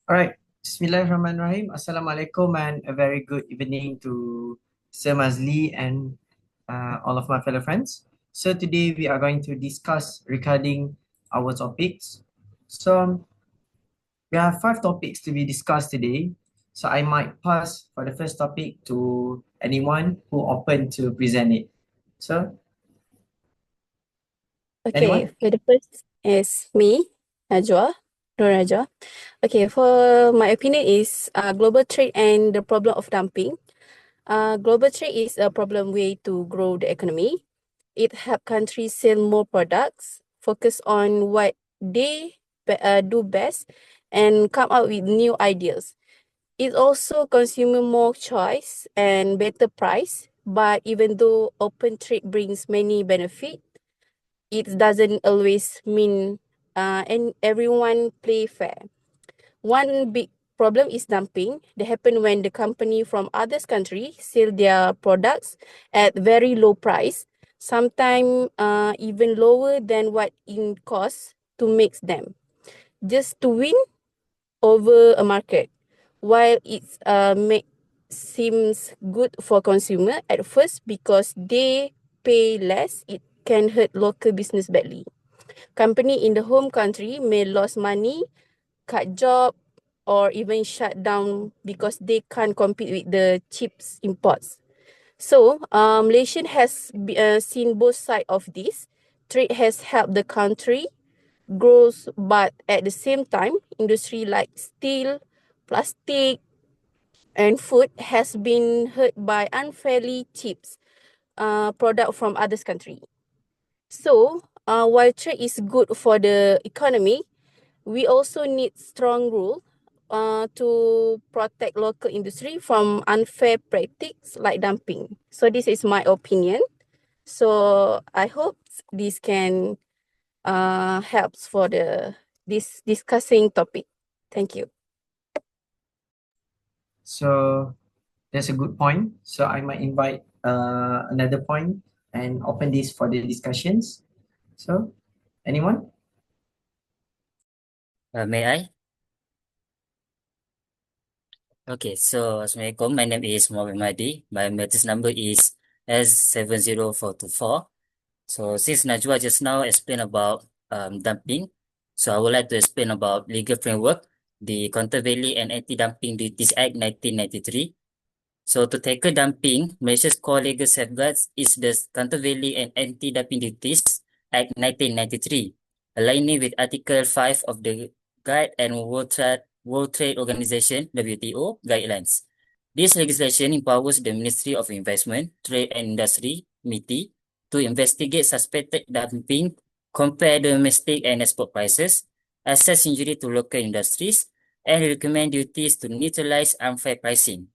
All right. Bismillahirrahmanirrahim. Assalamualaikum and a very good evening to Sir Mazli and all of my fellow friends. So today we are going to discuss regarding our topics. So we have five topics to be discussed today. So I might pass for the first topic to anyone who open to present it. So Okay, anyone? for the first is me, Najwa, Najwa. Okay, for my opinion is global trade and the problem of dumping. Global trade is a problem way to grow the economy. It help countries sell more products, focus on what they do best, and come up with new ideas. It also consumer more choice and better price. But even though open trade brings many benefits, it doesn't always mean and everyone play fair. One big problem is dumping. They happen when the company from other country sell their products at very low price, sometimes even lower than what it costs to make them, just to win over a market. While it seems good for consumer at first because they pay less, it can hurt local business badly. Company in the home country may lose money, cut job, or even shut down because they can't compete with the cheap imports. So, Malaysia has seen both sides of this. Trade has helped the country grow, but at the same time, industry like steel, plastic, and food has been hurt by unfairly cheap product from other country. So, while trade is good for the economy, we also need strong rule to protect local industry from unfair practices like dumping. So this is my opinion. So I hope this can helps for this discussing topic. Thank you. So that's a good point. So I might invite another point and open this for the discussions. So anyone? May I? Okay, so Assalamualaikum. My name is MOHAMAD. My matrix number is S70424. So since Najwa just now explained about dumping, so I would like to explain about legal framework, the Countervailing and Anti-Dumping Duties Act 1993. So to tackle dumping, Malaysia's core legal safeguards is the Countervailing and Anti-Dumping Duties Act 1993, aligning with Article 5 of the Guide and World Trade Organization (WTO) guidelines. This legislation empowers the Ministry of Investment, Trade and Industry (MITI) to investigate suspected dumping, compare domestic and export prices, assess injury to local industries, and recommend duties to neutralize unfair pricing.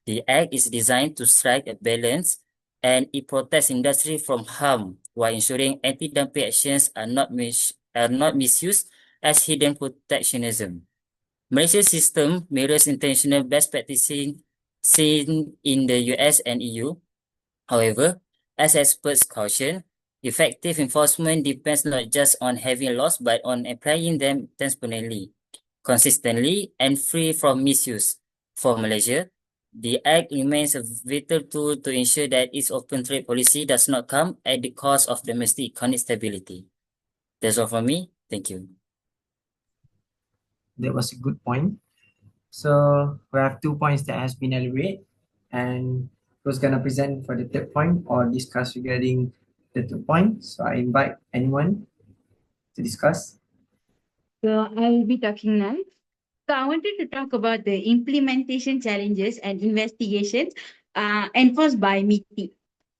The Act is designed to strike a balance and it protects industry from harm while ensuring anti-dumping actions are not misused as hidden protectionism. Malaysia's system mirrors international best practices seen in the US and EU. However, as experts caution, effective enforcement depends not just on having laws but on applying them transparently, consistently, and free from misuse. For Malaysia, the Act remains a vital tool to ensure that its open trade policy does not come at the cost of domestic economic stability. That's all from me. Thank you. That was a good point. So we have 2 points that has been elaborated, and who's gonna present for the third point or discuss regarding the 2 points? So I invite anyone to discuss. So I will be talking now. So I wanted to talk about the implementation challenges and investigations enforced by MITI.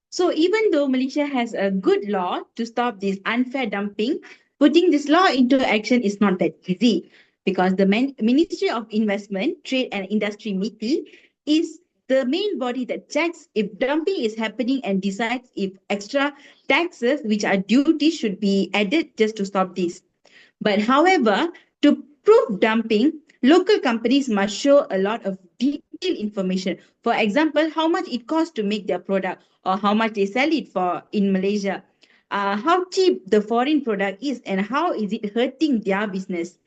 So even though Malaysia has a good law to stop this unfair dumping, putting this law into action is not that easy because the Ministry of Investment, Trade and Industry MITI is the main body that checks if dumping is happening and decides if extra taxes, which are duties, should be added just to stop this. But however, to prove dumping, local companies must show a lot of detailed information. For example, how much it costs to make their product or how much they sell it for in Malaysia, how cheap the foreign product is and how is it hurting their business.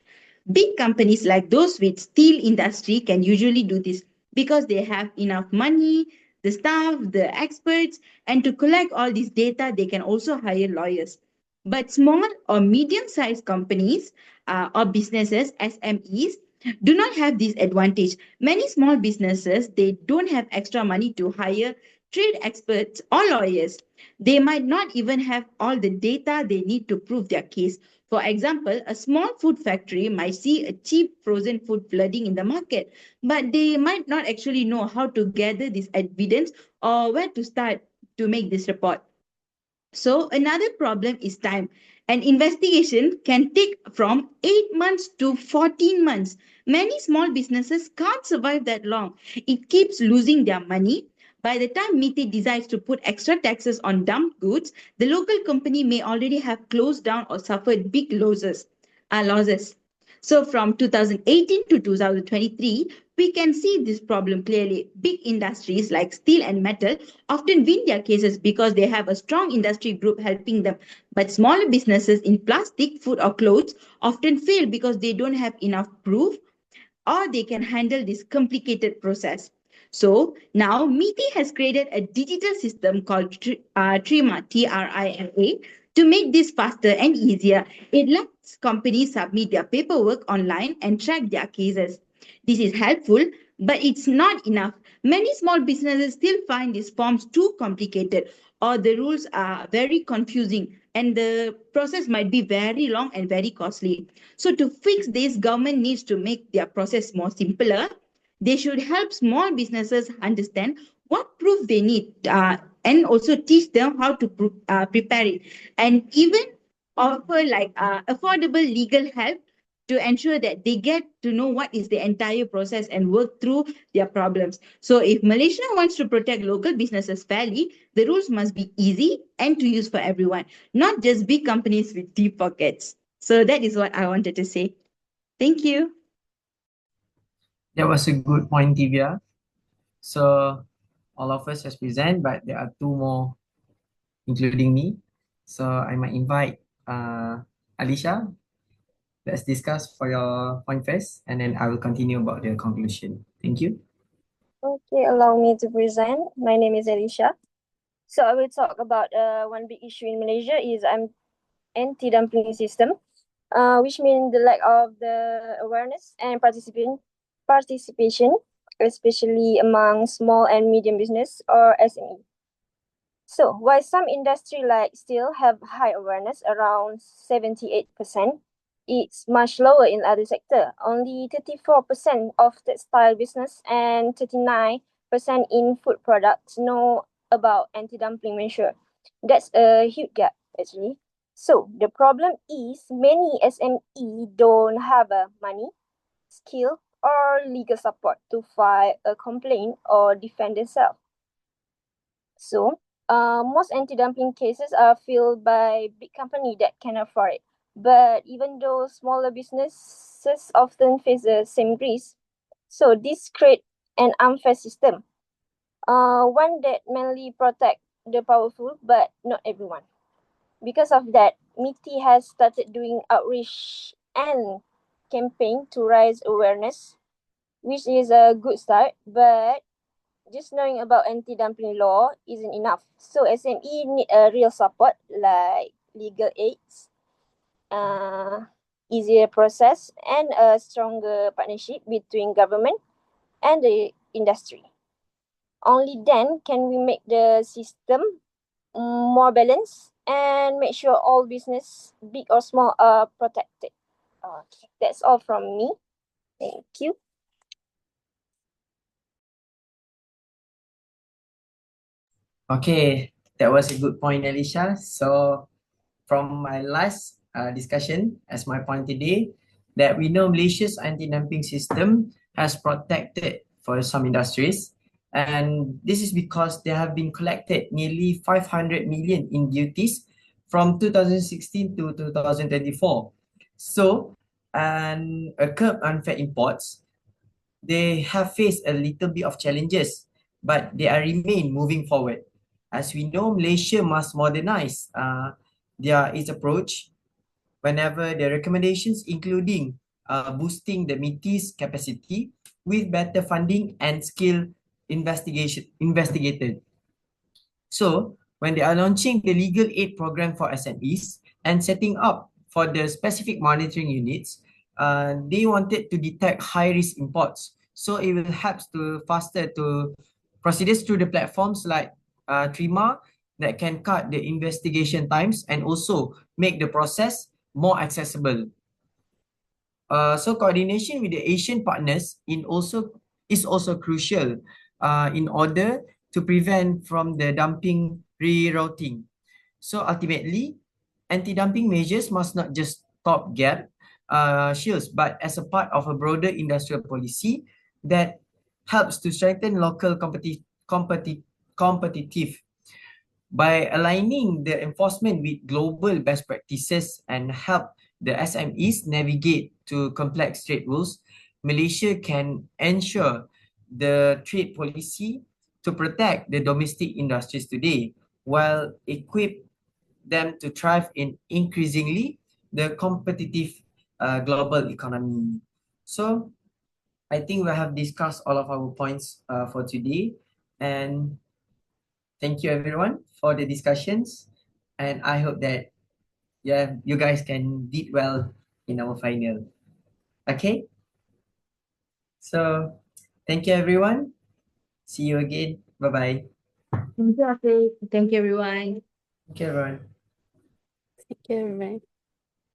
Big companies like those with steel industry can usually do this because they have enough money, the staff, the experts, and to collect all this data, they can also hire lawyers. But small or medium-sized companies or businesses, SMEs, do not have this advantage. Many small businesses, they don't have extra money to hire trade experts or lawyers. They might not even have all the data they need to prove their case. For example, a small food factory might see a cheap frozen food flooding in the market, but they might not actually know how to gather this evidence or where to start to make this report. So another problem is time. An investigation can take from 8 months to 14 months. Many small businesses can't survive that long. It keeps losing their money. By the time MITI decides to put extra taxes on dumped goods, the local company may already have closed down or suffered big losses. So from 2018 to 2023, we can see this problem clearly. Big industries like steel and metal often win their cases because they have a strong industry group helping them. But smaller businesses in plastic, food, or clothes often fail because they don't have enough proof or they can handle this complicated process. So now MITI has created a digital system called TRIMA, TRIMA, to make this faster and easier. It lets companies submit their paperwork online and track their cases. This is helpful, but it's not enough. Many small businesses still find these forms too complicated or the rules are very confusing and the process might be very long and very costly. So to fix this, government needs to make their process more simpler. They should help small businesses understand what proof they need and also teach them how to prepare it and even offer like affordable legal help to ensure that they get to know what is the entire process and work through their problems. So if Malaysia wants to protect local businesses fairly, the rules must be easy and to use for everyone, not just big companies with deep pockets. So that is what I wanted to say. Thank you. That was a good point, THIVIYA. So all of us has present, but there are two more, including me. So I might invite ALESHYA. Let's discuss for your point first, and then I will continue about the conclusion. Thank you. Okay, allow me to present. My name is Alicia. So I will talk about one big issue in Malaysia is anti-dumping system, which means the lack of the awareness and participation, especially among small and medium business or SME. So while some industry like steel have high awareness, around 78%, it's much lower in other sector. Only 34% of textile business and 39% in food products know about anti-dumping measure. That's a huge gap actually. So the problem is many SME don't have money, skill, or legal support to file a complaint or defend themselves. So most anti-dumping cases are filled by big company that can afford it. But even though smaller businesses often face the same risk, so this create an unfair system. One that mainly protect the powerful, but not everyone. Because of that, MITI has started doing outreach and campaign to raise awareness, which is a good start, but just knowing about anti-dumping law isn't enough. So SME need a real support like legal aids, easier process, and a stronger partnership between government and the industry. Only then can we make the system more balanced and make sure all business, big or small, are protected. That's all from me. Thank you. Okay, that was a good point, Alicia. So from my last discussion, as my point today, that we know Malaysia's anti-dumping system has protected for some industries, and this is because they have been collected nearly 500 million in duties from 2016 to 2024. So, and a curb unfair imports, they have faced a little bit of challenges, but they are remain moving forward. As we know, Malaysia must modernize its approach whenever the recommendations, including boosting the MITI's capacity with better funding and skill investigated. So when they are launching the legal aid program for SMEs and setting up for the specific monitoring units, they wanted to detect high risk imports. So it will help to faster to procedures through the platforms like TRIMA that can cut the investigation times and also make the process more accessible. So coordination with the Asian partners is also crucial in order to prevent from the dumping rerouting. So ultimately, anti-dumping measures must not just stop gap shields, but as a part of a broader industrial policy that helps to strengthen local competitive by aligning the enforcement with global best practices and help the SMEs navigate to complex trade rules. Malaysia can ensure the trade policy to protect the domestic industries today while equip them to thrive in increasingly the competitive global economy. So I think we have discussed all of our points for today, and thank you everyone for the discussions, and I hope that you guys can did well in our final. Okay, so thank you everyone. See you again. Bye bye. Thank you, Afiq. Thank you, everyone. Thank you everyone. Take care, right?